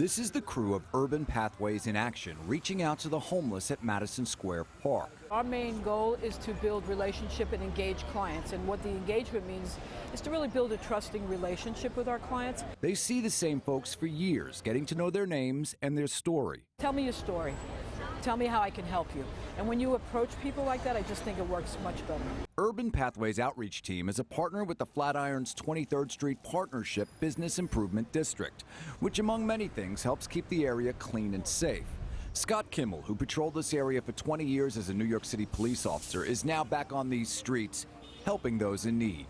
This is the crew of Urban Pathways in action, reaching out to the homeless at Madison Square Park. Our main goal is to build relationship and engage clients, and what the engagement means is to really build a trusting relationship with our clients. They see the same folks for years, getting to know their names and their story. Tell me your story. Tell me how I can help you. And when you approach people like that, I just think it works much better. Urban Pathways Outreach Team is a partner with the Flatiron's 23rd Street Partnership Business Improvement District, which among many things helps keep the area clean and safe. Scott Kimmel, who patrolled this area for 20 years as a New York City police officer, is now back on these streets, helping those in need.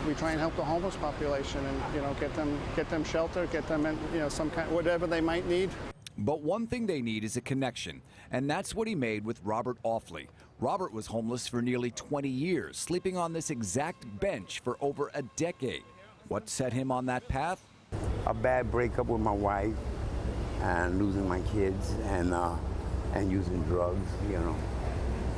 We try and help the homeless population and, get them shelter, get them in, some kind, whatever they might need. But one thing they need is a connection, and that's what he made with Robert Offley. Robert was homeless for nearly 20 years, sleeping on this exact bench for over a decade. What set him on that path? A bad breakup with my wife and losing my kids and using drugs,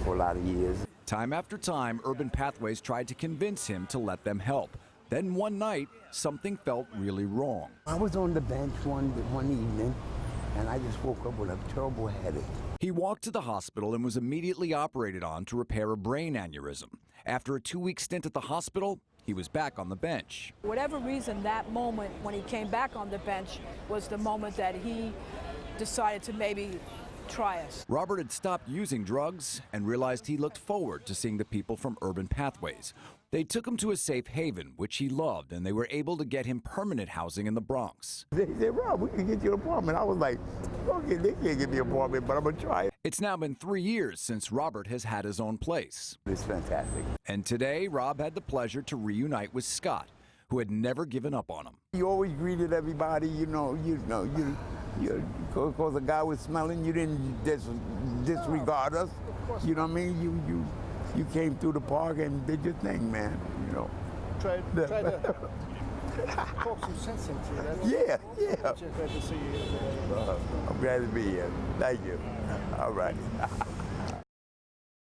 for a lot of years. Time after time, Urban Pathways tried to convince him to let them help. Then one night, something felt really wrong. I was on the bench one evening, and I just woke up with a terrible headache. He walked to the hospital and was immediately operated on to repair a brain aneurysm. After a 2-week stint at the hospital, he was back on the bench. Whatever reason, that moment when he came back on the bench was the moment that he decided to maybe try us. Robert had stopped using drugs and realized he looked forward to seeing the people from Urban Pathways. They took him to a safe haven, which he loved, and they were able to get him permanent housing in the Bronx. They said, Rob, we can get you an apartment. I was like, okay, they can't get me an apartment, but I'm going to try it. It's now been 3 years since Robert has had his own place. It's fantastic. And today, Rob had the pleasure to reunite with Scott, who had never given up on him. You always greeted everybody, because the guy was smelling, you didn't disregard us. You know what I mean? You came through the park and did your thing, man. Try to talk some sense into that. Yeah. Glad to see you here today. I'm glad to be here. Thank you. All right.